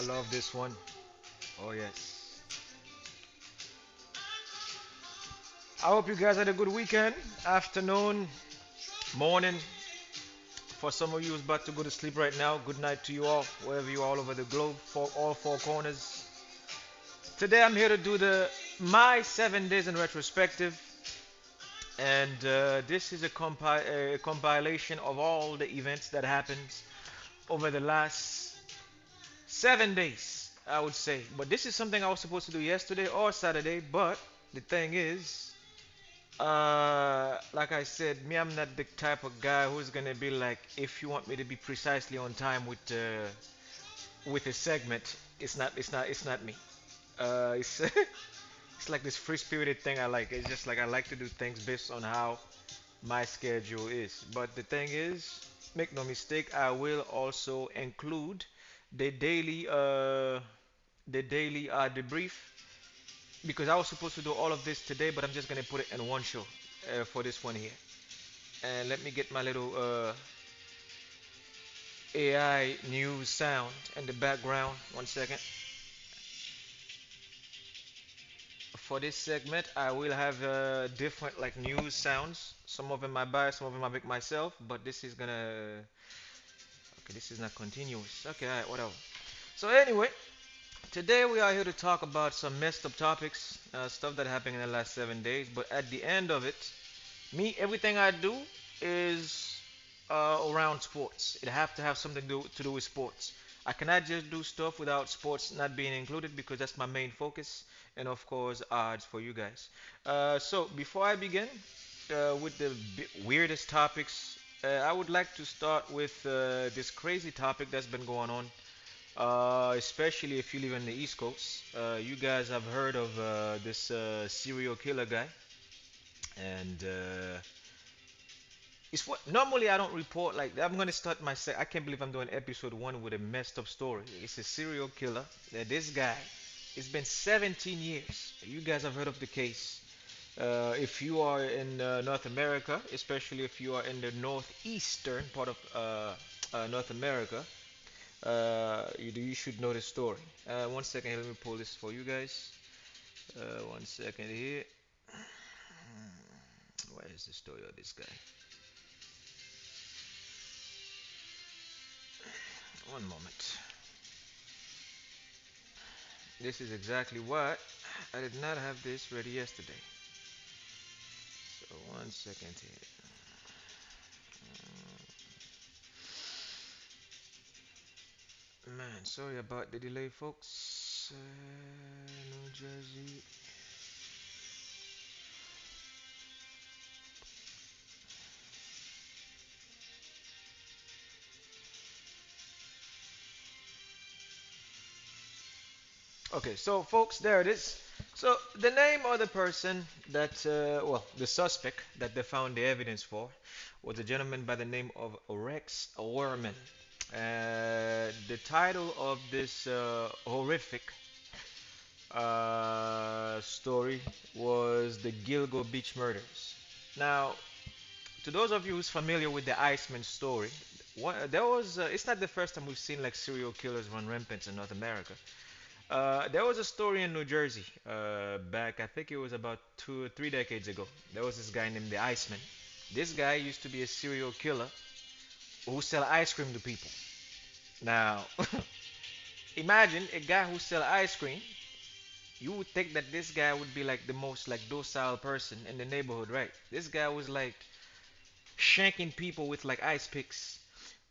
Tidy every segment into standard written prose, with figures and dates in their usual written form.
love this one. Oh yes. I hope you guys had a good weekend, afternoon, morning. For some of you who's about to go to sleep right now, good night to you all, wherever you are all over the globe, for all four corners. Today I'm here to do the my 7 days in retrospective, and this is a compilation of all the events that happened over the last 7 days, I would say. But this is something I was supposed to do yesterday or Saturday. But the thing is, like I said, me, I'm not the type of guy who's gonna be like, if you want me to be precisely on time with a segment, it's not me. It's it's like this free spirited thing I like. It's just like I like to do things based on how my schedule is. But the thing is, make no mistake, I will also include the daily uh the daily debrief, because I was supposed to do all of this today, but I'm just gonna put it in one show for this one here. And let me get my little AI news sound in the background. One second. For this segment, I will have different like news sounds. Some of them I buy, some of them I make myself. But this is gonna. Okay, this is not continuous. Okay, alright, whatever. So anyway, today we are here to talk about some messed up topics, stuff that happened in the last 7 days. But at the end of it, me, everything I do is around sports. It have to have something to do with sports. I cannot just do stuff without sports not being included, because that's my main focus, and of course, odds for you guys. So before I begin with the weirdest topics, I would like to start with this crazy topic that's been going on, especially if you live in the East Coast. You guys have heard of this serial killer guy, and it's what normally I don't report. Like, I'm gonna start my set. I can't believe I'm doing episode one with a messed up story. It's a serial killer. This guy, it's been 17 years. You guys have heard of the case. If you are in North America, especially if you are in the northeastern part of North America, you should know the story. One second, here, let me pull this for you guys. One second here. Where is the story of this guy? One moment. This is exactly what I did not have this ready yesterday. So one second here. Man, sorry about the delay, folks. New Jersey. Okay, so folks, there it is. So the name of the person that, well, the suspect that they found the evidence for was a gentleman by the name of Rex Werman. The title of this horrific story was the Gilgo Beach Murders. Now, to those of you who's familiar with the Iceman story, there was it's not the first time we've seen like serial killers run rampant in North America. There was a story in New Jersey back, I think it was about 2 or 3 decades ago. There was this guy named the Iceman. This guy used to be a serial killer who sell ice cream to people. Now, imagine a guy who sell ice cream. You would think that this guy would be like the most like docile person in the neighborhood, right? This guy was like shanking people with like ice picks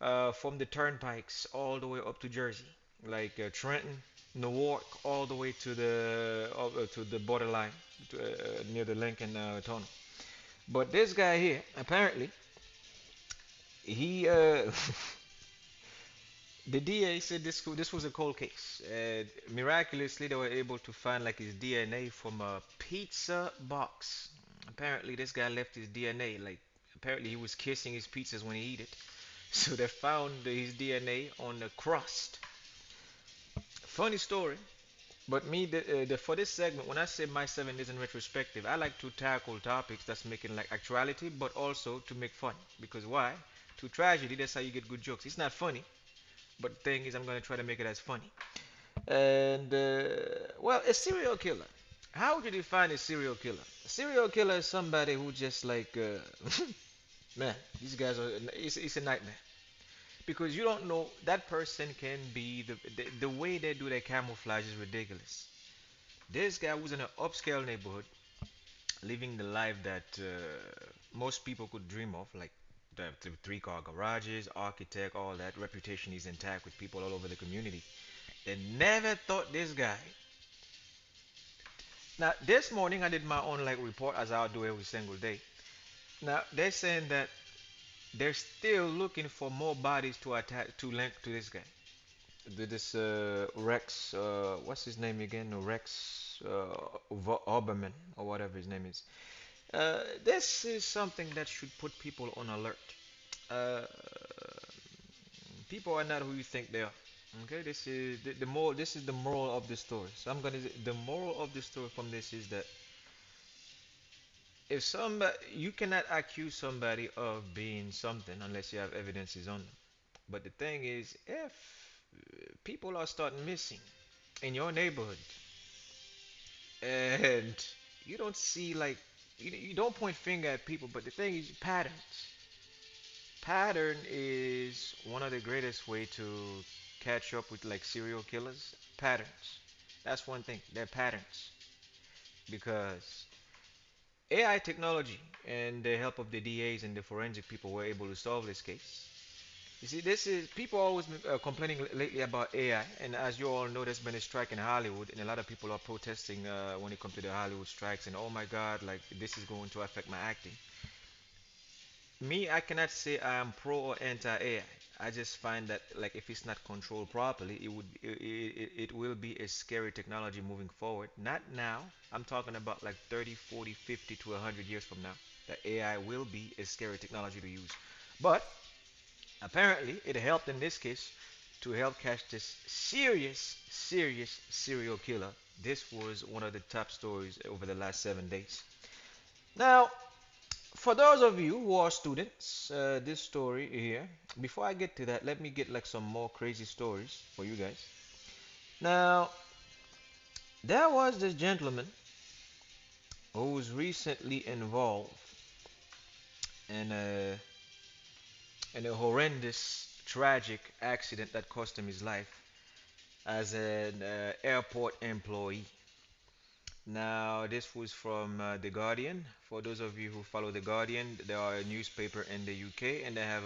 from the turnpikes all the way up to Jersey, like Trenton, Newark, all the way to the borderline near the Lincoln Tunnel. But this guy here, apparently, he the DA said this was a cold case. Miraculously, they were able to find like his DNA from a pizza box. Apparently, this guy left his DNA. Like, apparently, he was kissing his pizzas when he eat it. So they found his DNA on the crust. Funny story. But me, for this segment, when I say my 7 days in retrospective, I like to tackle topics that's making like actuality, but also to make fun. Because why? To tragedy, that's how you get good jokes. It's not funny, but the thing is, I'm gonna try to make it as funny. And well, a serial killer. How would you define a serial killer? A serial killer is somebody who just like man, these guys are it's a nightmare because you don't know that person can be the way they do their camouflage is ridiculous. This guy was in an upscale neighborhood, living the life that most people could dream of, like the three-car garages, architect, all that. Reputation is intact with people all over the community. They never thought this guy. Now, this morning I did my own like report as I do every single day. Now they're saying that they're still looking for more bodies to attach to link to this guy. This Rex, what's his name again? Rex Oberman or whatever his name is. This is something that should put people on alert. Uh, People are not who you think they are. Okay, this is the moral. This is the moral of the story. So I'm gonna. The moral of the story from this is that if somebody, you cannot accuse somebody of being something unless you have evidences on them. But the thing is, if people are starting missing in your neighborhood and you don't see like you don't point finger at people, but the thing is patterns. Pattern is one of the greatest way to catch up with like serial killers. Patterns. That's one thing. They're patterns because AI technology and the help of the DAs and the forensic people were able to solve this case. You see, this is people always complaining lately about AI, and as you all know, there's been a strike in Hollywood, and a lot of people are protesting when it comes to the Hollywood strikes, and oh my God, like this is going to affect my acting. Me, I cannot say I am pro or anti AI. I just find that like if it's not controlled properly, it will be a scary technology moving forward. Not now. I'm talking about like 30, 40, 50 to 100 years from now. That AI will be a scary technology to use. But apparently, it helped in this case to help catch this serious serial killer. This was one of the top stories over the last 7 days. Now, for those of you who are students, this story here, before I get to that, let me get like some more crazy stories for you guys. Now, there was this gentleman who was recently involved in a horrendous, tragic accident that cost him his life as an airport employee. Now, this was from The Guardian. For those of you who follow The Guardian, they are a newspaper in the UK and they have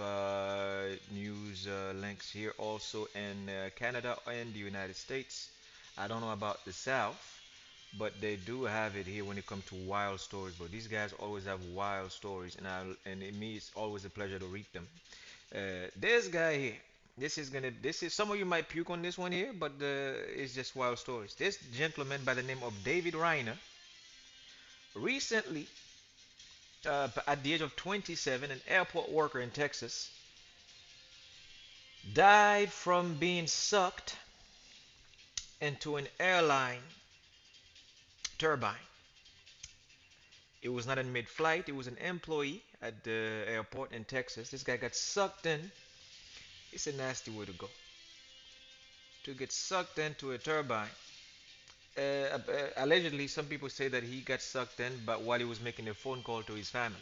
news links here also in Canada and the United States. I don't know about the South, but they do have it here when it comes to wild stories. But these guys always have wild stories, and it me it's always a pleasure to read them. This guy here, this is some of you might puke on this one here, but it's just wild stories. This gentleman by the name of David Reiner recently, at the age of 27, an airport worker in Texas, died from being sucked into an airline turbine. It was not in mid-flight. It was an employee at the airport in Texas. This guy got sucked in. It's a nasty way to go. To get sucked into a turbine. Allegedly, some people say that he got sucked in, but while he was making a phone call to his family.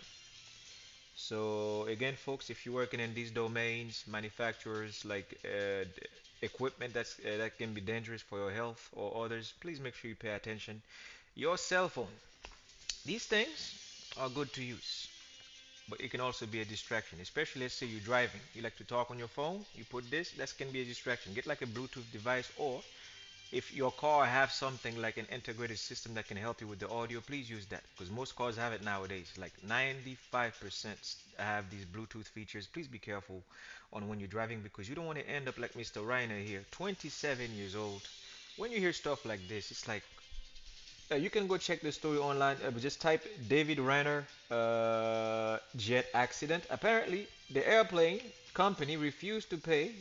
So again, folks, if you're working in these domains, manufacturers like equipment that can be dangerous for your health or others, please make sure you pay attention. Your cell phone. These things are good to use, but it can also be a distraction. Especially, let's say you're driving, you like to talk on your phone. You put this, that can be a distraction. Get like a Bluetooth device, or if your car have something like an integrated system that can help you with the audio, please use that because most cars have it nowadays. Like 95% have these Bluetooth features. Please be careful on when you're driving because you don't want to end up like Mr. Reiner here, 27 years old. When you hear stuff like this, it's like you can go check the story online. Just type David Reiner jet accident. Apparently, the airplane company refused to pay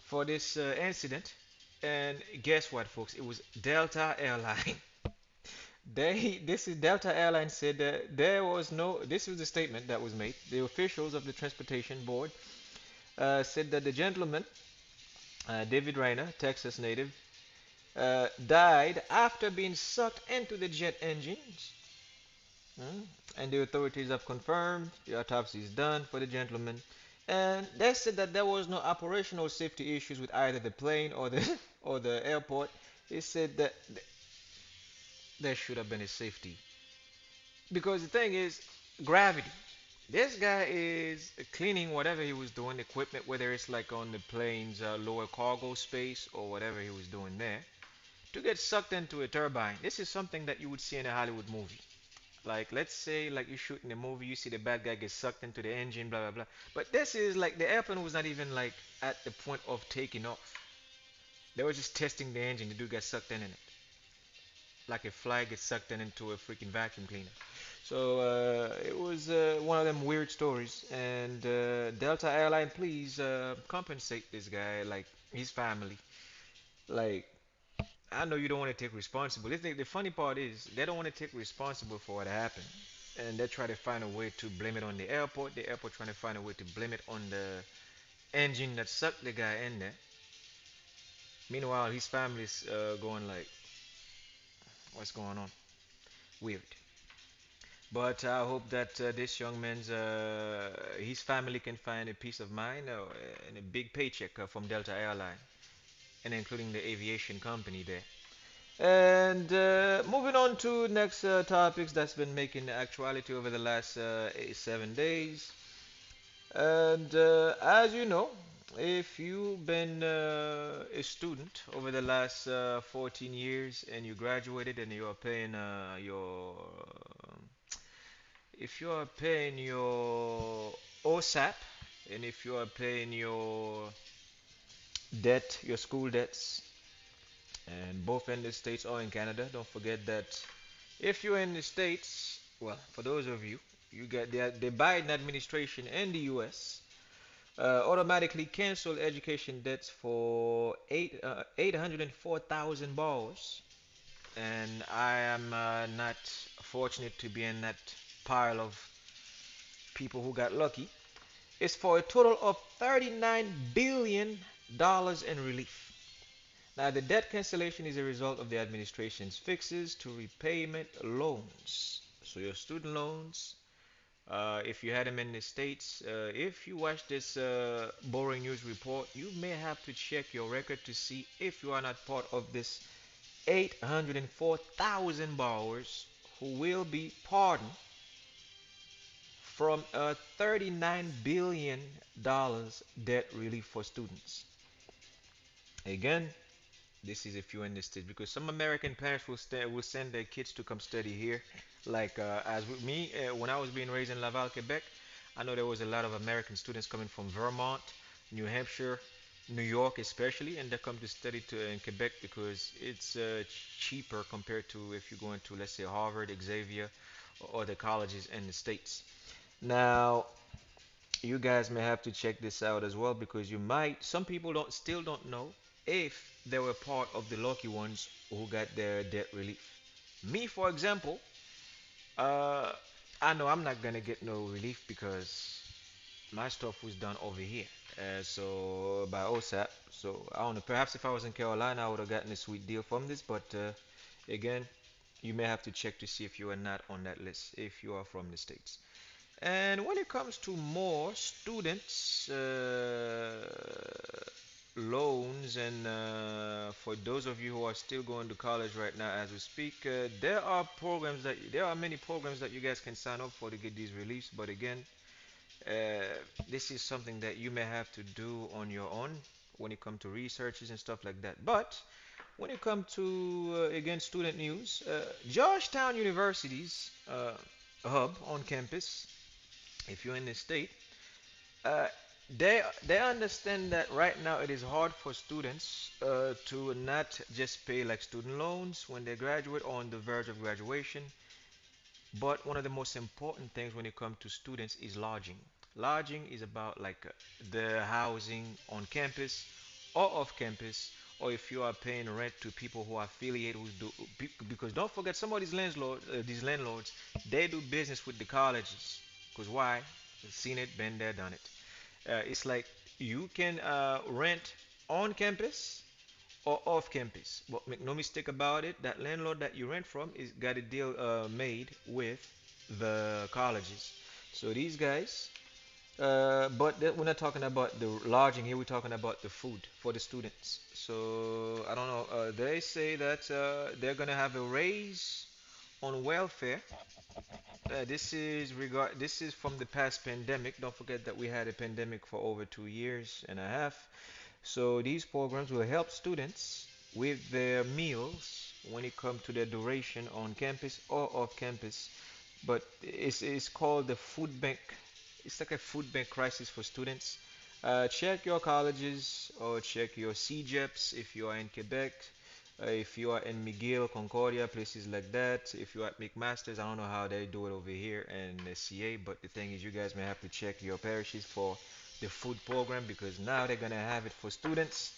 for this incident. And guess what, folks? It was Delta Airline. This is Delta Airlines said that there was no. This was the statement that was made. The officials of the transportation board said that the gentleman, David Reiner, Texas native, died after being sucked into the jet engines. Mm. And the authorities have confirmed the autopsy is done for the gentleman. And they said that there was no operational safety issues with either the plane or the or the airport. They said that there should have been a safety because the thing is gravity. This guy is cleaning whatever he was doing, equipment, whether it's like on the plane's lower cargo space or whatever he was doing there, to get sucked into a turbine. This is something that you would see in a Hollywood movie. Like, let's say, like you shooting a movie, you see the bad guy get sucked into the engine, blah blah blah. But this is like the airplane was not even like at the point of taking off. They were just testing the engine. The dude got sucked in it, like a fly gets sucked in into a freaking vacuum cleaner. So it was one of them weird stories. And Delta Airline, please compensate this guy, like his family. Like I know you don't want to take responsibility. The funny part is they don't want to take responsible for what happened, and they try to find a way to blame it on the airport. The airport trying to find a way to blame it on the engine that sucked the guy in there. Meanwhile, his family's going like, "What's going on?" Weird. But I hope that this young man's his family can find a peace of mind and a big paycheck from Delta Airline, and including the aviation company there. And moving on to next topics that's been making actuality over the last 7 days. And as you know, if you've been a student over the last 14 years and you graduated and you are paying if you are paying your OSAP and if you are paying your debt, your school debts, and both in the States or in Canada, don't forget that if you're in the States, well, for those of you, you get the Biden administration in the US automatically canceled education debts for 804,000 borrowers. And I am not fortunate to be in that pile of people who got lucky. It's for a total of $39 billion in relief. Now, the debt cancellation is a result of the administration's fixes to repayment loans. So, your student loans, if you had them in the States, if you watch this boring news report, you may have to check your record to see if you are not part of this 804,000 borrowers who will be pardoned from a $39 billion debt relief for students. Again, this is if you're in the States, because some American parents will send their kids to come study here. Like as with me, when I was being raised in Laval, Quebec, I know there was a lot of American students coming from Vermont, New Hampshire, New York especially, and they come to study in Quebec because it's cheaper compared to if you're going to, let's say, Harvard, Xavier, or other colleges in the States. Now, you guys may have to check this out as well because you might, some people don't know if they were part of the lucky ones who got their debt relief. Me, for example, uh, I know I'm not gonna get no relief because my stuff was done over here. So by OSAP. So I don't know. Perhaps if I was in Carolina, I would have gotten a sweet deal from this. But again, you may have to check to see if you are not on that list if you are from the states. And when it comes to more students loans, and for those of you who are still going to college right now as we speak, there are many programs that you guys can sign up for to get these reliefs. But again, this is something that you may have to do on your own when it comes to researches and stuff like that. But when it comes to again student news, Georgetown University's hub on campus, if you're in the state, uh, they understand that right now it is hard for students to not just pay like student loans when they graduate or on the verge of graduation, but one of the most important things when it comes to students is lodging. Lodging is about like the housing on campus or off campus, or if you are paying rent to people who are affiliated who do because don't forget some of these landlords, they do business with the colleges. Because why? They've seen it, been there, done it. It's like you can rent on campus or off campus. But make no mistake about it, that landlord that you rent from is got a deal made with the colleges. So these guys, we're not talking about the lodging here. We're talking about the food for the students. So I don't know. They say that they're gonna have a raise on welfare. This is from the past pandemic. Don't forget that we had a pandemic for over 2 years and a half. So these programs will help students with their meals when it comes to their duration on campus or off campus. But it's called the food bank. It's like a food bank crisis for students. Check your colleges or check your CJEPs if you are in Quebec. If you are in McGill, Concordia, places like that. If you are at McMaster's, I don't know how they do it over here in the CA, but the thing is, you guys may have to check your parishes for the food program because now they're gonna have it for students.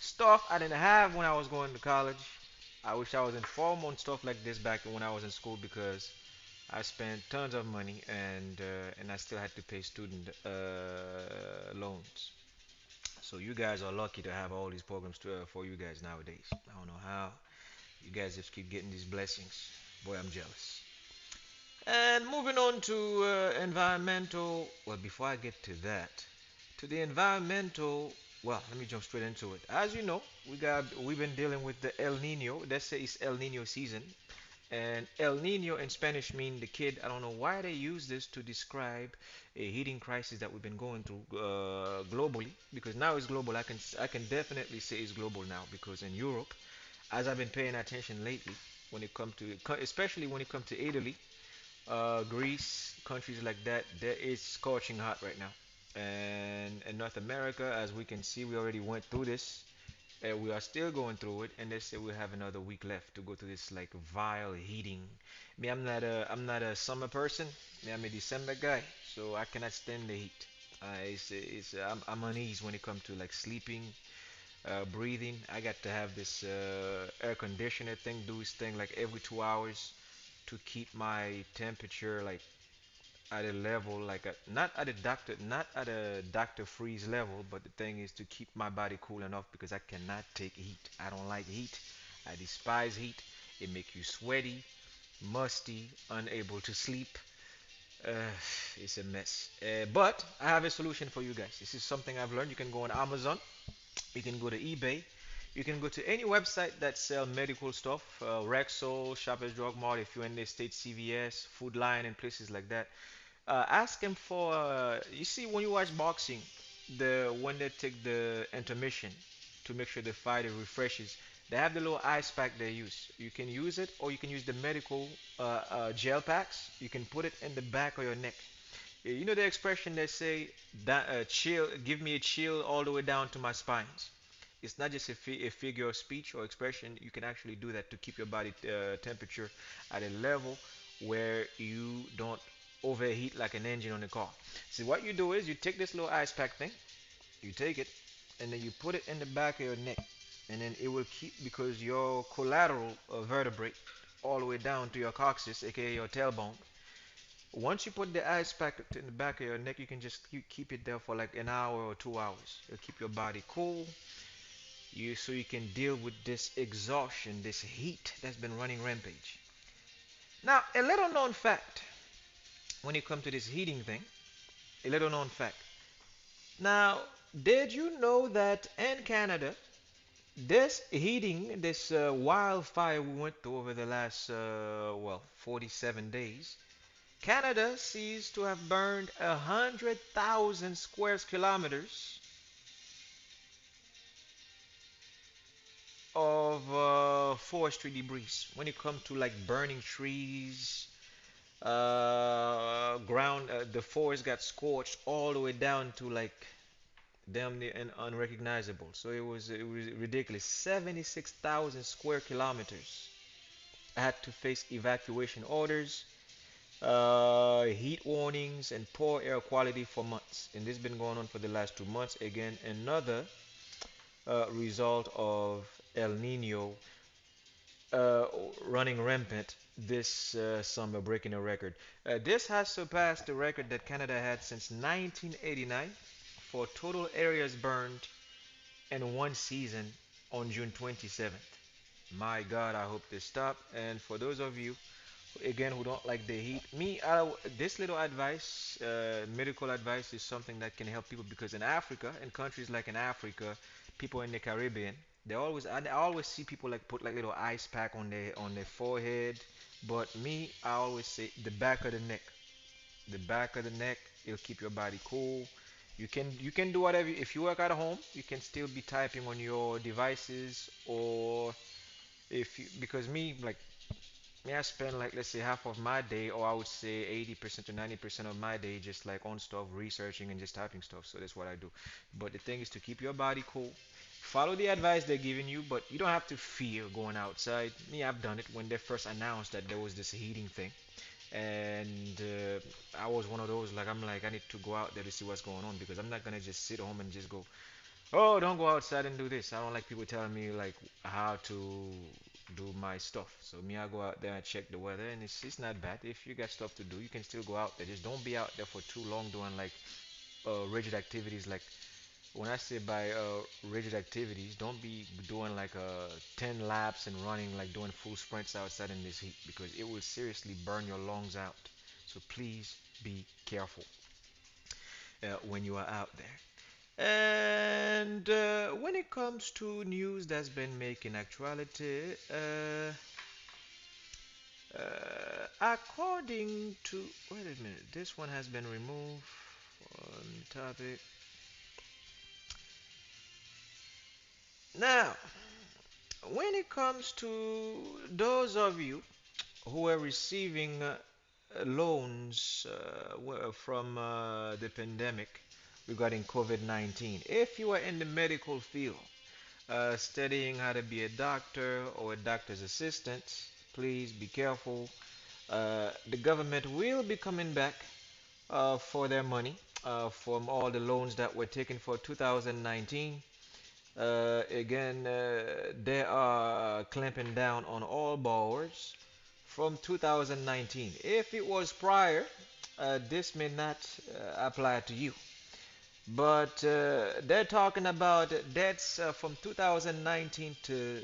Stuff I didn't have when I was going to college. I wish I was informed on stuff like this back when I was in school because I spent tons of money and I still had to pay student loans. So you guys are lucky to have all these programs for you guys nowadays. I don't know how you guys just keep getting these blessings. Boy, I'm jealous. And moving on to environmental. Well, before I get to that, to the environmental. Well, let me jump straight into it. As you know, we've been dealing with the El Nino. Let's say it's El Nino season, and El Nino in Spanish mean the kid. I don't know why they use this to describe a heating crisis that we've been going through globally. Because now it's global. I can definitely say it's global now because in Europe, as I've been paying attention lately, when it comes to especially when it comes to Italy, Greece, countries like that, there is scorching hot right now. And in North America, as we can see, we already went through this. And we are still going through it, and they say we have another week left to go through this like vile heating. Me, I'm not a summer person. Me, I'm a December guy, so I cannot stand the heat. I'm uneasy when it comes to like sleeping, breathing. I got to have this air conditioner thing do its thing like every 2 hours to keep my temperature like at a level like not at a doctor freeze level, but the thing is to keep my body cool enough because I cannot take heat. I don't like heat. I despise heat. It makes you sweaty, musty, unable to sleep. uh, it's a mess, but I have a solution for you guys. This is something I've learned. You can go on Amazon, you can go to eBay, you can go to any website that sell medical stuff, Rexall, Shoppers Drug Mart if you're in the States, CVS, Food Lion, and places like that. Ask him for. You see, when you watch boxing, the when they take the intermission to make sure the fighter refreshes, they have the little ice pack they use. You can use it, or you can use the medical gel packs. You can put it in the back of your neck. You know the expression they say that chill, give me a chill all the way down to my spines. It's not just a figure of speech or expression. You can actually do that to keep your body temperature at a level where you don't overheat like an engine on a car. See, what you do is you take this little ice pack thing, you take it, and then you put it in the back of your neck, and then it will keep because your collateral vertebrae all the way down to your coccyx, aka your tailbone. Once you put the ice pack in the back of your neck, you can just keep it there for like an hour or 2 hours. It'll keep your body cool, so you can deal with this exhaustion, this heat that's been running rampage. Now, a little known fact when it comes to this heating thing, a little known fact. Now, did you know that in Canada, this heating, this wildfire we went through over the last, 47 days, Canada sees to have burned 100,000 square kilometers of forestry debris when it comes to like burning trees, the forest got scorched all the way down to like damn near and unrecognizable. So it was ridiculous. 76,000 square kilometers. I had to face evacuation orders, heat warnings, and poor air quality for months. And this has been going on for the last 2 months. Again, another result of El Nino uh, running rampant this summer, breaking a record. This has surpassed the record that Canada had since 1989 for total areas burned in one season on June 27th. My God, I hope they stop. And for those of you again who don't like the heat, this little advice, medical advice, is something that can help people because in Africa, in countries like in Africa, people in the Caribbean, I always see people like put like little ice pack on their forehead. But me, I always say the back of the neck, it'll keep your body cool. You can do whatever. If you work at home, you can still be typing on your devices, or if you, because me, I spend like let's say half of my day, or I would say 80% to 90% of my day, just like on stuff, researching and just typing stuff. So that's what I do. But the thing is to keep your body cool. Follow the advice they're giving you, but you don't have to fear going outside. Me, I've done it when they first announced that there was this heating thing, and I was one of those like I'm like I need to go out there to see what's going on because I'm not gonna just sit home and just go, oh, don't go outside and do this. I don't like people telling me like how to do my stuff. So me, I go out there and check the weather, and it's not bad. If you got stuff to do, you can still go out there. Just don't be out there for too long doing like rigid activities. Like when I say by rigid activities, don't be doing like 10 laps and running like doing full sprints outside in this heat because it will seriously burn your lungs out. So please be careful when you are out there. And when it comes to news that's been making actuality, according to, wait a minute, this one has been removed from the topic. Now, when it comes to those of you who are receiving loans from the pandemic regarding COVID 19, if you are in the medical field, studying how to be a doctor or a doctor's assistant, please be careful. The government will be coming back for their money from all the loans that were taken for 2019. Again, they are clamping down on all borrowers from 2019. If it was prior, this may not apply to you. But they're talking about debts from 2019 to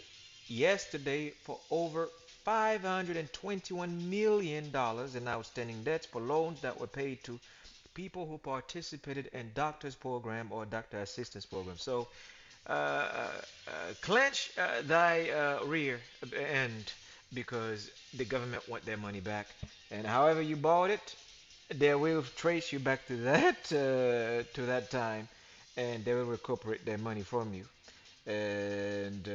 yesterday for over $521 million in outstanding debts for loans that were paid to people who participated in doctor's program or doctor assistance program. So clench thy rear end because the government want their money back. And however you bought it, they will trace you back to that time, and they will recuperate their money from you. And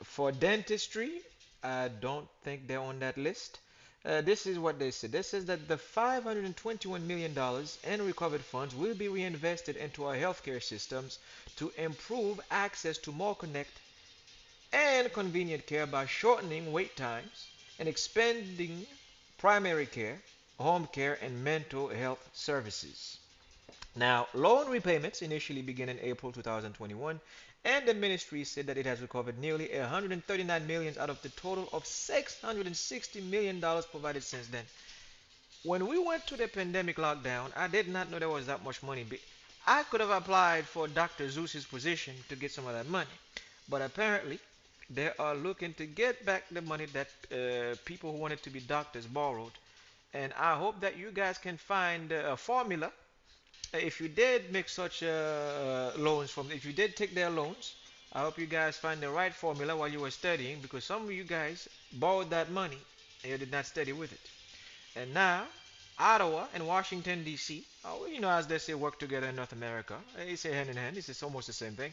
for dentistry, I don't think they're on that list. This is what they said. This says that the $521 million in recovered funds will be reinvested into our healthcare systems to improve access to more connect and convenient care by shortening wait times and expanding primary care, home care, and mental health services. Now, loan repayments initially began in April 2021, and the ministry said that it has recovered nearly 139 million out of the total of 660 million dollars provided since then. When we went to the pandemic lockdown, I did not know there was that much money. I could have applied for Dr. Zeus's position to get some of that money, but apparently they are looking to get back the money that people who wanted to be doctors borrowed. And I hope that you guys can find a formula. If you did make such loans from, if you did take their loans, I hope you guys find the right formula while you were studying because some of you guys borrowed that money and you did not study with it. And now, Ottawa and Washington, D.C., as they say, work together in North America. They say hand in hand. It's almost the same thing.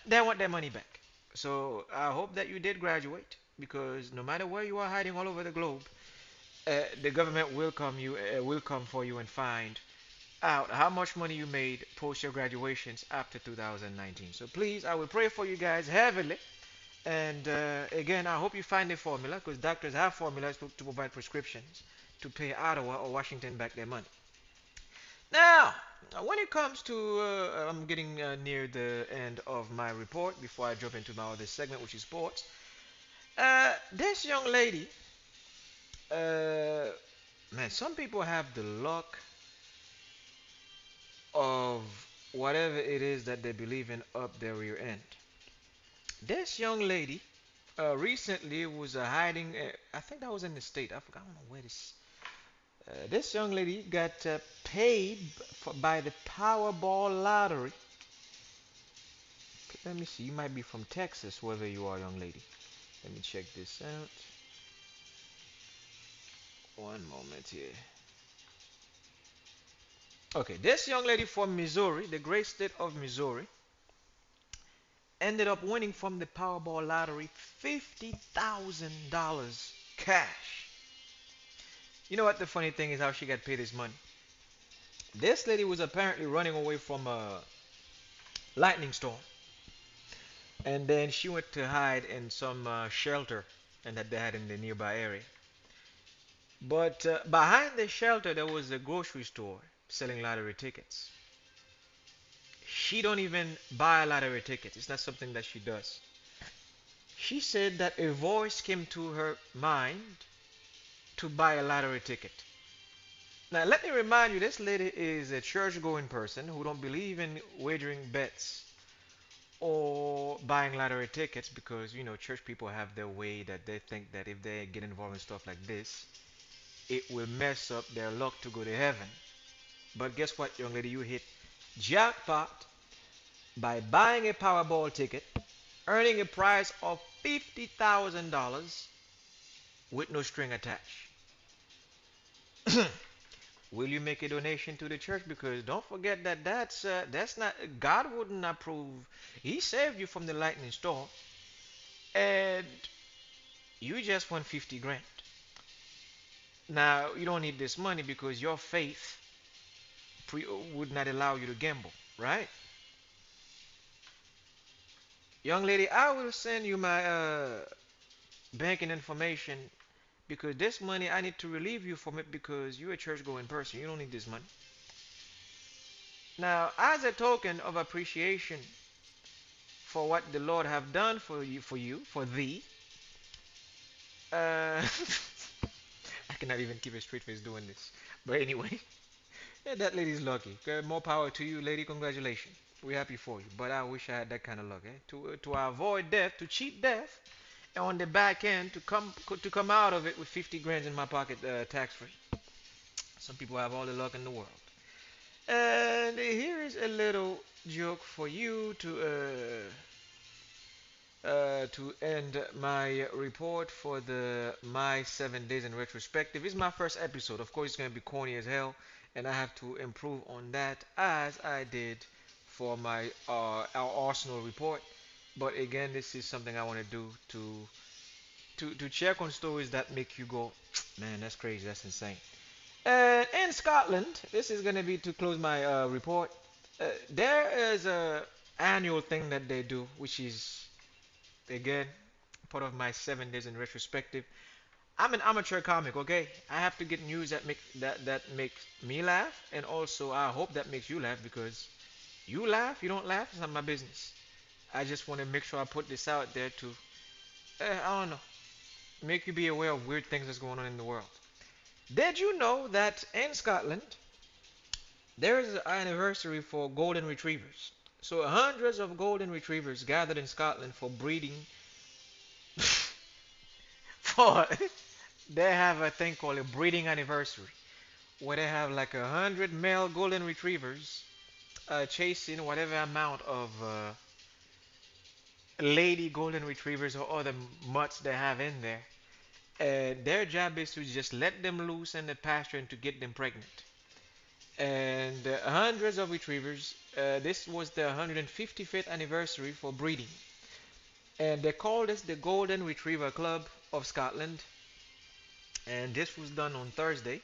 They want their money back. So I hope that you did graduate because no matter where you are hiding all over the globe, the government will come for you and find out how much money you made post your graduations after 2019. So please, I will pray for you guys heavily. And again, I hope you find a formula because doctors have formulas to provide prescriptions to pay Ottawa or Washington back their money. Now, when it comes to, I'm getting near the end of my report before I jump into my other segment, which is sports. This young lady, uh, man, some people have the luck of whatever it is that they believe in up their rear end. This young lady recently was hiding. I think that was in the state. I forgot. I don't know where this. This young lady got paid by the Powerball lottery. Let me see. You might be from Texas, wherever you are, young lady. Let me check this out. One moment here. Okay, this young lady from Missouri, the great state of Missouri, ended up winning from the Powerball lottery $50,000 cash. You know what the funny thing is how she got paid this money? This lady was apparently running away from a lightning storm, and then she went to hide in some shelter and that they had in the nearby area. But behind the shelter there was a grocery store selling lottery tickets. She don't even buy lottery tickets. It's not something that she does. She said that a voice came to her mind to buy a lottery ticket. Now let me remind you, this lady is a church-going person who don't believe in wagering bets or buying lottery tickets because church people have their way that they think that if they get involved in stuff like this, it will mess up their luck to go to heaven. But guess what, young lady, you hit jackpot by buying a Powerball ticket, earning a prize of $50,000 with no string attached. Will you make a donation to the church? Because don't forget that that's not, God wouldn't approve. He saved you from the lightning storm, and you just won 50 grand. Now you don't need this money because your faith would not allow you to gamble, right? Young lady, I will send you my banking information because this money I need to relieve you from it because you're a church going person. You don't need this money. Now, as a token of appreciation for what the Lord have done for thee, I cannot even keep a straight face doing this. But anyway, yeah, that lady's lucky. More power to you, lady. Congratulations. We're happy for you. But I wish I had that kind of luck, eh? To avoid death, to cheat death, and on the back end to come out of it with 50 grand in my pocket, tax free. Some people have all the luck in the world. And here is a little joke for you to end my report for the my 7 days in retrospective. It's my first episode. Of course, it's gonna be corny as hell, and I have to improve on that as I did for my our Arsenal report. But again, this is something I want to do to check on stories that make you go, man, that's crazy, that's insane. And in Scotland, this is gonna be to close my report. There is a annual thing that they do, which is again part of my 7 days in retrospective. I'm an amateur comic, okay? I have to get news that makes me laugh, and also I hope that makes you laugh because you laugh, you don't laugh, it's not my business. I just want to make sure I put this out there to, I don't know, make you be aware of weird things that's going on in the world. Did you know that in Scotland there is an anniversary for golden retrievers? So hundreds of golden retrievers gathered in Scotland for breeding. For they have a thing called a breeding anniversary, where they have like 100 male golden retrievers chasing whatever amount of lady golden retrievers or other mutts they have in there. Their job is to just let them loose in the pasture and to get them pregnant. And hundreds of retrievers. This was the 155th anniversary for breeding, and they called this the Golden Retriever Club of Scotland. And this was done on Thursday,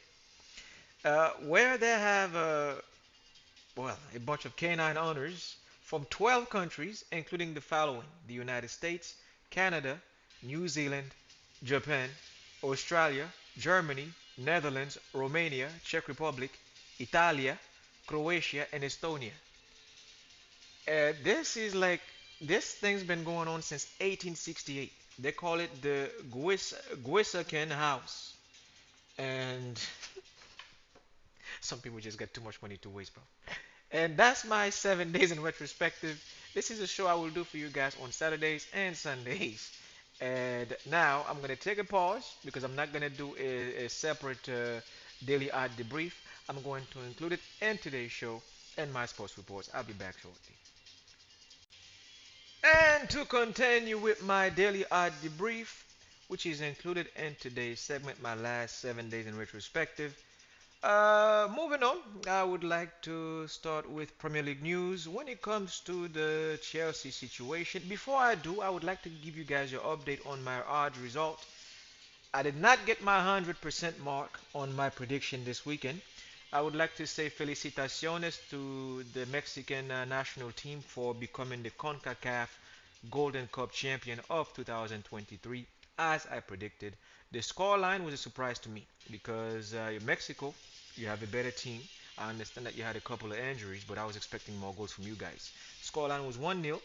where they have a bunch of canine owners from 12 countries, including the following: the United States, Canada, New Zealand, Japan, Australia, Germany, Netherlands, Romania, Czech Republic, Italia, Croatia, and Estonia. This is like this thing's been going on since 1868. They call it the Guisaken House, and some people just got too much money to waste, bro. And that's my 7 days in retrospective. This is a show I will do for you guys on Saturdays and Sundays. And now I'm gonna take a pause because I'm not gonna do a separate daily art debrief. I'm going to include it in today's show and my sports reports. I'll be back shortly. And to continue with my daily art debrief, which is included in today's segment, my last 7 days in retrospective. Moving on, I would like to start with Premier League news. When it comes to the Chelsea situation, before I do, I would like to give you guys your update on my odds result. I did not get my 100% mark on my prediction this weekend. I would like to say felicitaciones to the Mexican national team for becoming the CONCACAF Golden Cup champion of 2023, as I predicted. The scoreline was a surprise to me because Mexico, you have a better team. I understand that you had a couple of injuries, but I was expecting more goals from you guys. Scoreline was 1-0.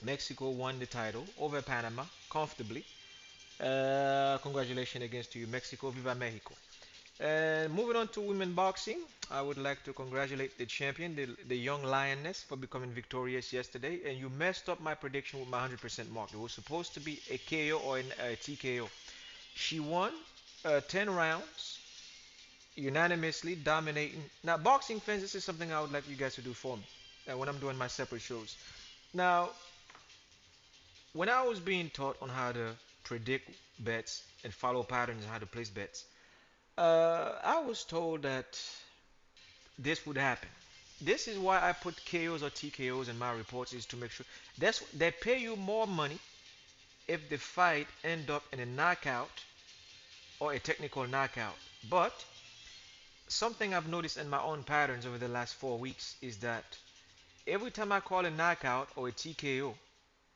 Mexico won the title over Panama comfortably. Congratulations against you, Mexico. Viva Mexico. And moving on to women boxing, I would like to congratulate the champion, the young lioness, for becoming victorious yesterday. And you messed up my prediction with my 100% mark. It was supposed to be a KO or a TKO. She won 10 rounds, unanimously dominating. Now, boxing fans, this is something I would like you guys to do for me when I'm doing my separate shows. Now, when I was being taught on how to predict bets and follow patterns and how to place bets, I was told that this would happen. This is why I put KOs or TKOs in my reports is to make sure they pay you more money if the fight end up in a knockout or a technical knockout. But something I've noticed in my own patterns over the last 4 weeks is that every time I call a knockout or a TKO,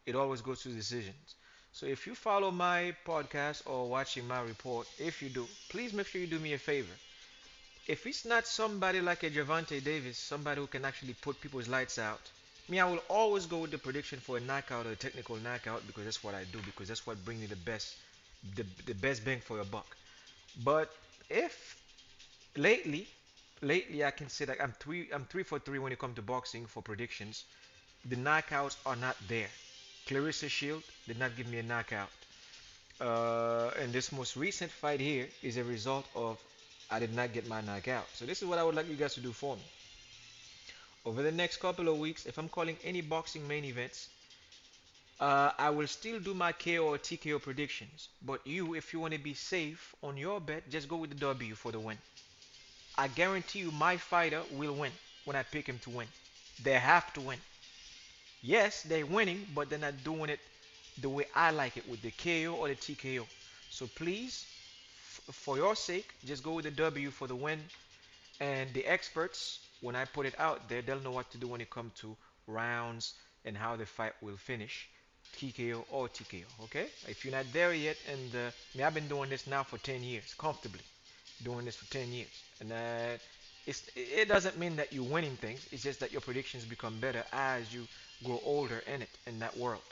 it always goes to decisions. So if you follow my podcast or watching my report, if you do, please make sure you do me a favor. If it's not somebody like a Javante Davis, somebody who can actually put people's lights out, me, I will always go with the prediction for a knockout or a technical knockout because that's what I do, because that's what brings me the best bang for your buck. But if lately, lately I can say that I'm three for three when it comes to boxing for predictions. The knockouts are not there. Clarissa Shield did not give me a knockout. And this most recent fight here is a result of I did not get my knockout. So this is what I would like you guys to do for me. Over the next couple of weeks, if I'm calling any boxing main events, I will still do my KO or TKO predictions. But you, if you want to be safe on your bet, just go with the W for the win. I guarantee you my fighter will win when I pick him to win. They have to win. Yes, they're winning, but they're not doing it the way I like it with the KO or the TKO. So please, for your sake, just go with the W for the win. And the experts, when I put it out there, they'll know what to do when it comes to rounds and how the fight will finish. TKO or TKO, okay? If you're not there yet, and I've been doing this now for 10 years, comfortably doing this for 10 years. And it doesn't mean that you're winning things. It's just that your predictions become better as you grow older in it, in that world.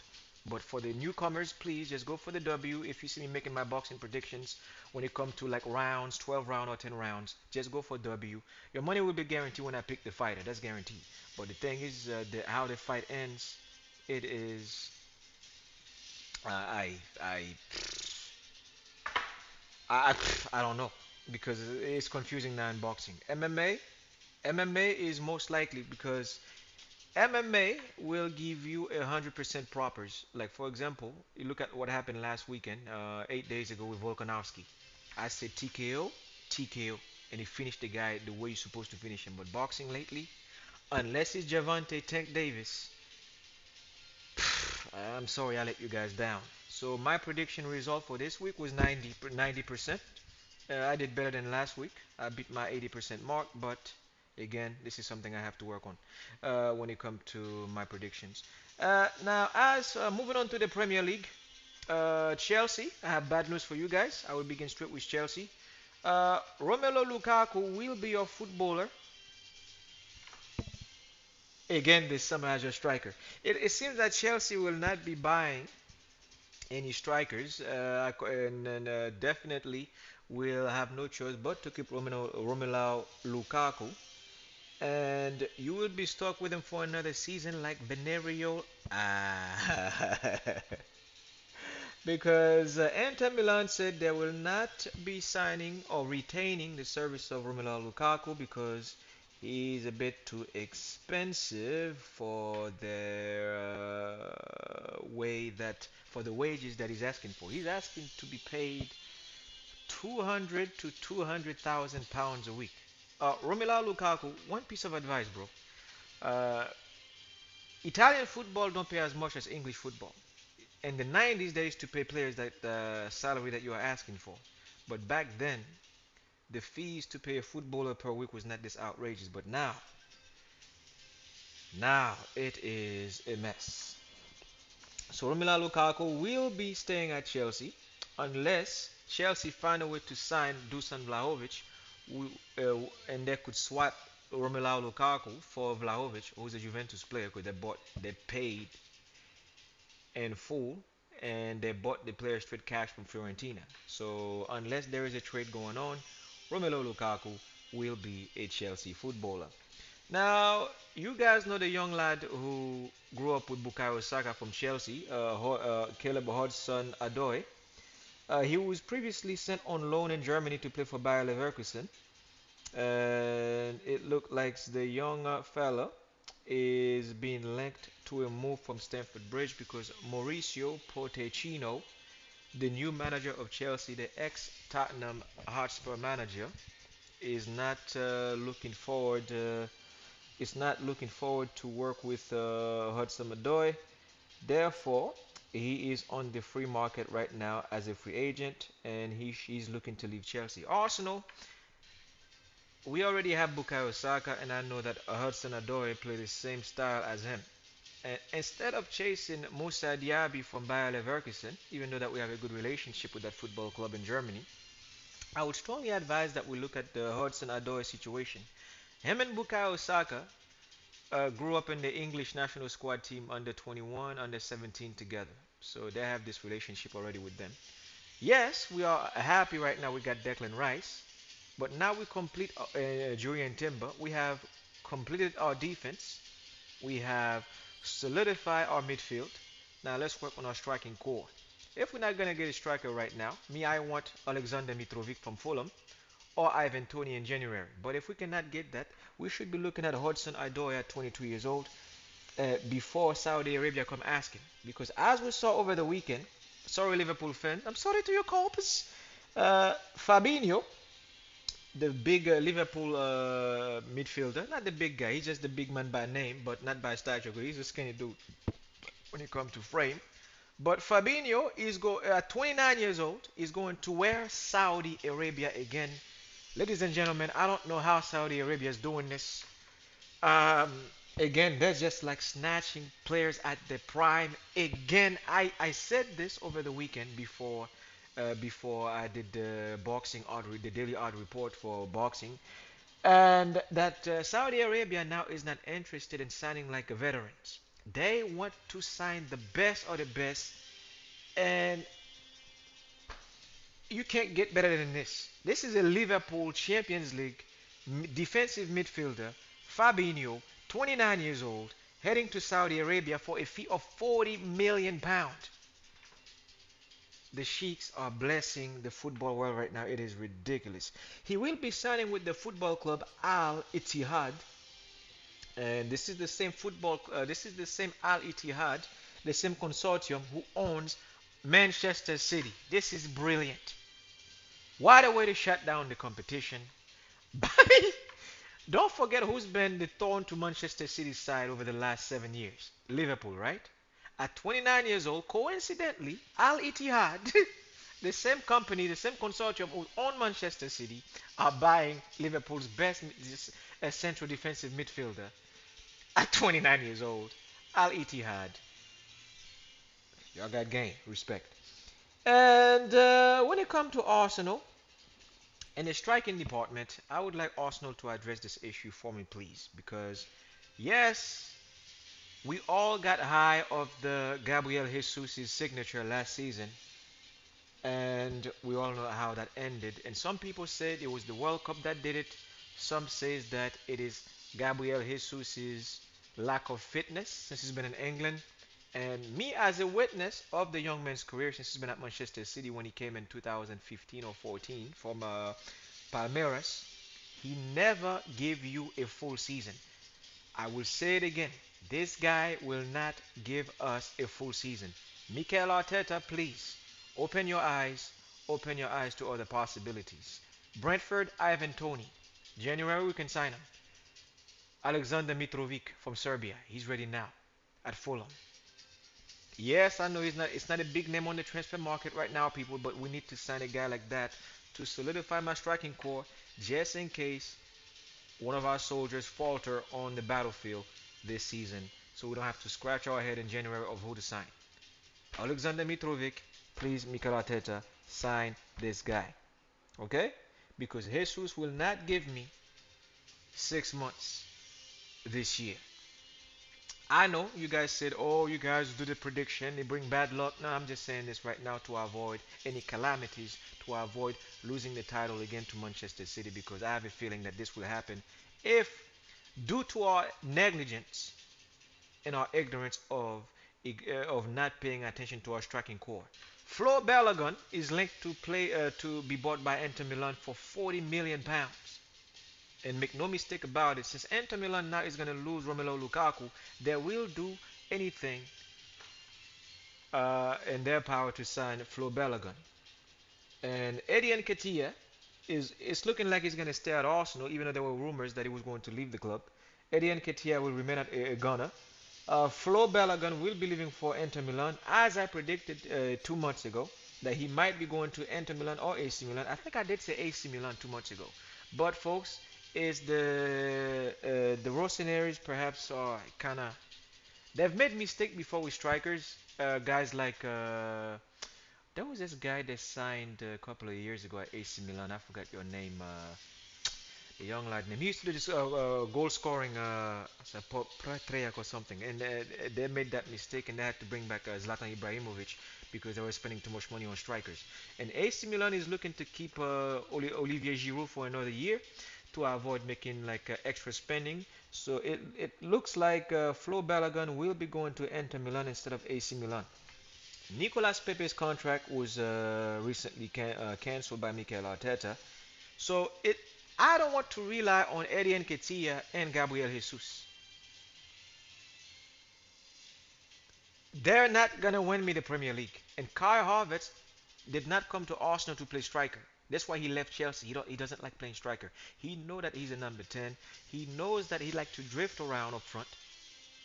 But for the newcomers, please just go for the W. If you see me making my boxing predictions when it comes to like rounds, 12 round or 10 rounds, just go for W. Your money will be guaranteed when I pick the fighter. That's guaranteed. But the thing is, how the fight ends, it is. I I I I don't know because it's confusing now in boxing. MMA is most likely because MMA will give you 100% propers. Like for example, you look at what happened last weekend, 8 days ago with Volkanovski. I said TKO, TKO, and he finished the guy the way you're supposed to finish him. But boxing lately, unless it's Javante Tank Davis, I'm sorry I let you guys down. So my prediction result for this week was 90%. I did better than last week. I beat my 80% mark, but again, this is something I have to work on when it comes to my predictions. Now, as moving on to the Premier League, Chelsea. I have bad news for you guys. I will begin straight with Chelsea. Romelu Lukaku will be your footballer again this summer as your striker. It seems that Chelsea will not be buying any strikers, and definitely will have no choice but to keep Romelu Lukaku. and you will be stuck with him for another season like Venerio. Ah. Because Inter Milan said they will not be signing or retaining the service of Romelu Lukaku because he's a bit too expensive for their way that for the wages that he's asking for. He's asking to be paid 200 to 200,000 pounds a week. Romelu Lukaku, one piece of advice, bro. Uh, Italian football don't pay as much as English football. In the 90s, they used to pay players that the salary that you are asking for. But back then, the fees to pay a footballer per week was not this outrageous. But now it is a mess. So Romelu Lukaku will be staying at Chelsea unless Chelsea find a way to sign Dusan Vlahovic, and they could swap Romelu Lukaku for Vlahovic, who's a Juventus player, because they paid in full, and they bought the player straight cash from Fiorentina. So unless there is a trade going on, Romelu Lukaku will be a Chelsea footballer. Now, you guys know the young lad who grew up with Bukayo Saka from Chelsea, Caleb Hudson Odoi. He was previously sent on loan in Germany to play for Bayer Leverkusen, and it looked like the young fella is being linked to a move from Stamford Bridge because Mauricio Pochettino, the new manager of Chelsea, the ex-Tottenham Hotspur manager, is not looking forward. Is not looking forward to work with Hudson Odoi. Therefore, he is on the free market right now as a free agent, and he's looking to leave Chelsea. Arsenal, we already have Bukayo Saka, and I know that Hudson Odoi play the same style as him. And instead of chasing Musa Diaby from Bayer Leverkusen, even though that we have a good relationship with that football club in Germany, I would strongly advise that we look at the Hudson Odoi situation. Him and Bukayo Saka grew up in the English national squad team under 21, under 17 together. So they have this relationship already with them. Yes, we are happy right now we got Declan Rice, but now we complete Julian Timber. We have completed our defense. We have solidified our midfield. Now let's work on our striking core. If we're not gonna get a striker right now, I want Alexander Mitrovic from Fulham or Ivan Toney in January. But if we cannot get that, we should be looking at Hudson Odoi at 22 years old before Saudi Arabia come asking. Because as we saw over the weekend, sorry Liverpool fans, I'm sorry to your corpus. Fabinho, the big Liverpool midfielder, not the big guy, he's just the big man by name, but not by stature. He's a skinny dude when it comes to frame. But Fabinho is at 29 years old. Is going to wear Saudi Arabia again. Ladies and gentlemen, I don't know how Saudi Arabia is doing this. Um, Again, they're just like snatching players at the prime. Again, I said this over the weekend before I did the boxing odd the daily odd report for boxing, and that Saudi Arabia now is not interested in signing like veterans. They want to sign the best of the best, and you can't get better than this. This is a Liverpool Champions League defensive midfielder, Fabinho, 29 years old, heading to Saudi Arabia for a fee of 40 million pounds. The Sheiks are blessing the football world right now. It is ridiculous. He will be signing with the football club Al Ittihad, and this is the same this is the same Al Ittihad, the same consortium who owns Manchester City. This is brilliant. What a way to shut down the competition. Don't forget who's been the thorn to Manchester City's side over the last 7 years. Liverpool, right? At 29 years old, coincidentally, Al Ittihad, the same company, the same consortium who own Manchester City, are buying Liverpool's best central defensive midfielder at 29 years old. Al Ittihad. Y'all got game. Respect. And when it comes to Arsenal, in the striking department, I would like Arsenal to address this issue for me, please. Because, yes, we all got high of the Gabriel Jesus' signature last season, and we all know how that ended. And some people said it was the World Cup that did it. Some says that it is Gabriel Jesus's lack of fitness since he's been in England, and me as a witness of the young man's career since he's been at Manchester City when he came in 2015 or 14 from Palmeiras, he never gave you a full season. I will say it again. This guy will not give us a full season. Mikel Arteta, please open your eyes. Open your eyes to other possibilities. Brentford, Ivan Tony. January we can sign him. Alexander Mitrovic from Serbia. He's ready now at Fulham. Yes, I know he's not. It's not a big name on the transfer market right now, people. But we need to sign a guy like that to solidify my striking core, just in case one of our soldiers falter on the battlefield this season, so we don't have to scratch our head in January of who to sign. Alexander Mitrovic, please, Mikel Arteta, sign this guy, okay? Because Jesus will not give me 6 months this year. I know you guys said, oh, you guys do the prediction, they bring bad luck. No, I'm just saying this right now to avoid any calamities, to avoid losing the title again to Manchester City, because I have a feeling that this will happen if, due to our negligence and our ignorance of not paying attention to our striking core. Flo Balogun is linked to be bought by Inter Milan for 40 million pounds. And make no mistake about it, since Inter Milan now is going to lose Romelu Lukaku, they will do anything in their power to sign Flo Balogun. And Eddie Nketiah is it's looking like he's going to stay at Arsenal, even though there were rumors that he was going to leave the club. Eddie Nketiah will remain at Ghana. Flo Balogun will be leaving for Inter Milan, as I predicted 2 months ago, that he might be going to Inter Milan or AC Milan. I think I did say AC Milan 2 months ago. But folks, is the Rossoneri's perhaps are kind of they've made mistake before with strikers. Guys like there was this guy that signed a couple of years ago at AC Milan. I forgot your name. A young lad name. He used to do this goal scoring Pretriak or something, and they made that mistake and they had to bring back Zlatan Ibrahimovic because they were spending too much money on strikers. And AC Milan is looking to keep Olivier Giroud for another year to avoid making like extra spending. So it looks like Flo Balogun will be going to Inter Milan instead of AC Milan. Nicolas Pepe's contract was recently cancelled by Mikel Arteta. So I don't want to rely on Eddie Nketiah and Gabriel Jesus. They're not gonna win me the Premier League. And Kai Havertz did not come to Arsenal to play striker. That's why he left Chelsea. He doesn't like playing striker. He know that he's a number 10. He knows that he like to drift around up front,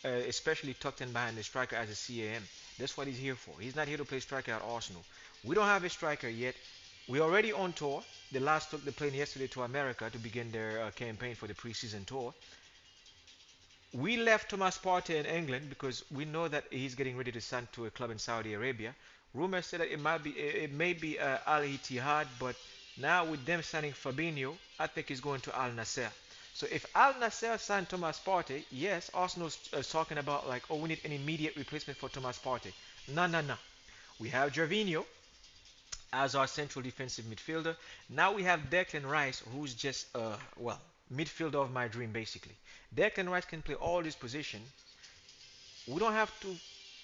especially tucked in behind the striker as a CAM. That's what he's here for. He's not here to play striker at Arsenal. We don't have a striker yet. We're already on tour. The last took the plane yesterday to America to begin their campaign for the preseason tour. We left Thomas Partey in England because we know that he's getting ready to sign to a club in Saudi Arabia. Rumors say that it may be Al Ittihad, but now with them signing Fabinho, I think he's going to Al Nasser. So if Al Nasser signed Thomas Partey, yes, Arsenal's talking about like, oh, we need an immediate replacement for Thomas Partey. No, no, no. We have Gervinho as our central defensive midfielder. Now we have Declan Rice, who's just well, midfielder of my dream basically. Declan Rice can play all these positions. We don't have to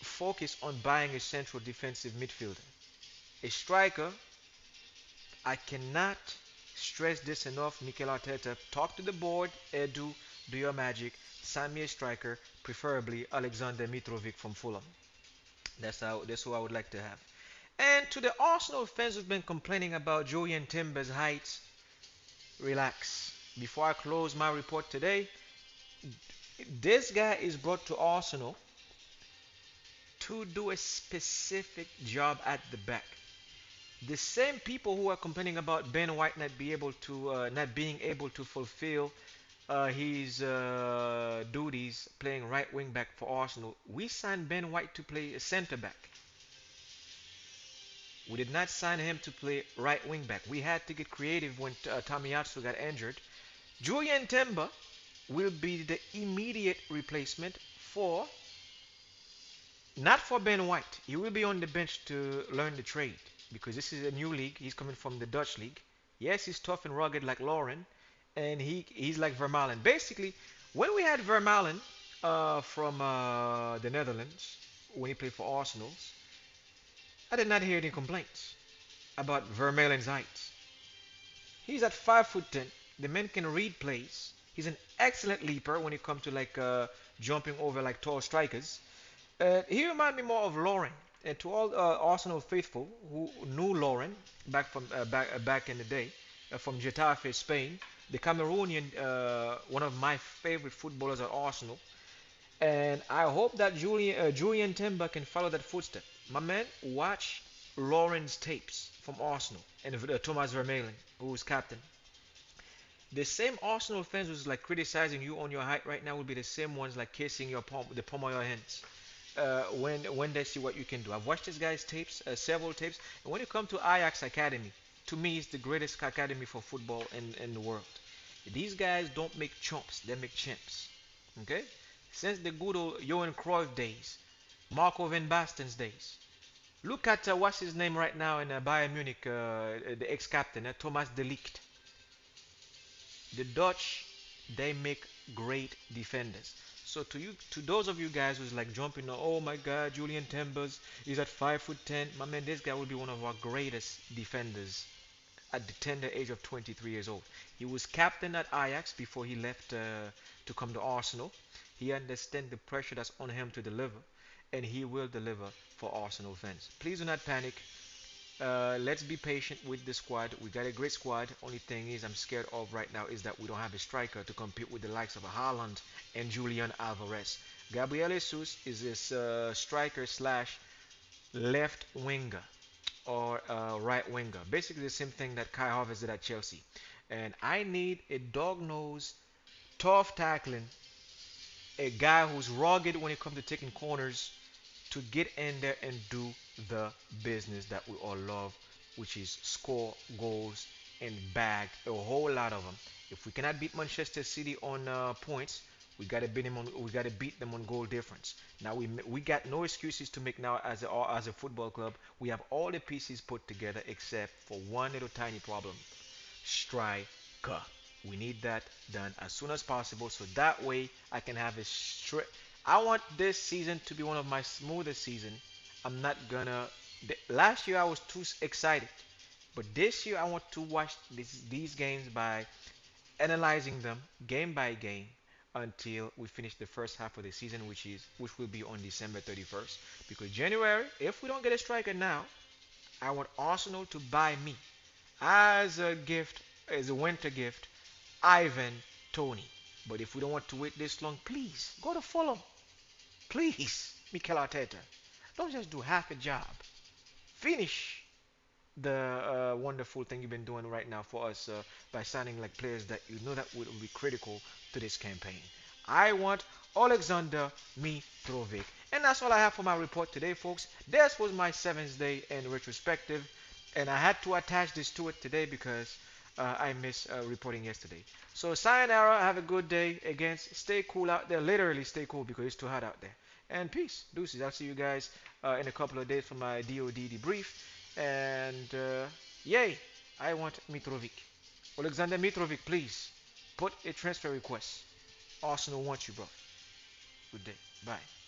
focus on buying a central defensive midfielder. A striker, I cannot stress this enough. Mikel Arteta, talk to the board. Edu, do your magic. Sign me a striker, preferably Alexander Mitrovic from Fulham. That's who I would like to have. And to the Arsenal fans who've been complaining about Julian Timber's height, relax. Before I close my report today, this guy is brought to Arsenal to do a specific job at the back. The same people who are complaining about Ben White not being able to fulfill his duties playing right wing back for Arsenal, we signed Ben White to play a centre back. We did not sign him to play right wing back. We had to get creative when Tomiyasu got injured. Julian Timber will be the immediate replacement for not for Ben White. He will be on the bench to learn the trade because this is a new league. He's coming from the Dutch league. Yes, he's tough and rugged like Lauren, and he's like Vermaelen. Basically, When we had Vermaelen from the Netherlands, when he played for Arsenal, I did not hear any complaints about Vermaelen's height. He's at 5'10". The man can read plays. He's an excellent leaper when it comes to like jumping over like tall strikers. He reminds me more of Lauren. And to all Arsenal faithful who knew Lauren back in the day from Getafe, Spain, the Cameroonian, one of my favorite footballers at Arsenal. And I hope that Julian Timber can follow that footstep. My man, watch Lauren's tapes from Arsenal and Thomas Vermaelen, who was captain. The same Arsenal fans who's like criticizing you on your height right now will be the same ones like kissing your palm, the palm of your hands. When they see what you can do. I've watched this guy's tapes, several tapes, and when it comes to Ajax Academy, to me, it's the greatest academy for football in the world. These guys don't make chumps; they make champs. Okay? Since the good old Johan Cruyff days, Marco van Basten's days. Look at what's his name right now in Bayern Munich, the ex-captain, Thomas de Ligt. The Dutch, they make great defenders. So to those of you guys who's like jumping, oh my God, Julian Timbers is at 5'10". My man, this guy will be one of our greatest defenders at the tender age of 23 years old. He was captain at Ajax before he left to come to Arsenal. He understands the pressure that's on him to deliver, and he will deliver for Arsenal fans. Please do not panic. Let's be patient with the squad. We got a great squad. Only thing is, I'm scared of right now is that we don't have a striker to compete with the likes of Haaland and Julian Alvarez. Gabriel Jesus is this striker slash left winger or right winger. Basically, the same thing that Kai Havertz did at Chelsea. And I need a dog-nosed, tough tackling, a guy who's rugged when it comes to taking corners, to get in there and do the business that we all love, which is score goals and bag a whole lot of them. If we cannot beat Manchester City on points, we gotta beat them on. We gotta beat them on goal difference. Now we got no excuses to make now as a football club. We have all the pieces put together except for one little tiny problem: striker. We need that done as soon as possible, so that way I can have a straight. I want this season to be one of my smoothest season. I'm not gonna. Last year I was too excited, but this year I want to watch these games by analyzing them game by game until we finish the first half of the season, which will be on December 31st. Because January, if we don't get a striker now, I want Arsenal to buy me as a gift, as a winter gift, Ivan Tony. But if we don't want to wait this long, please go to Fulham. Please, Mikel Arteta, don't just do half a job. Finish the wonderful thing you've been doing right now for us by signing like players that you know that would be critical to this campaign. I want Alexander Mitrovic. And that's all I have for my report today, folks. This was my 7th day in retrospective, and I had to attach this to it today because I missed reporting yesterday. So sayonara, have a good day. Again, stay cool out there. Literally stay cool because it's too hot out there. And peace. Deuces. I'll see you guys in a couple of days for my DOD debrief. And yay, I want Mitrovic. Alexander Mitrovic, please put a transfer request. Arsenal wants you, bro. Good day. Bye.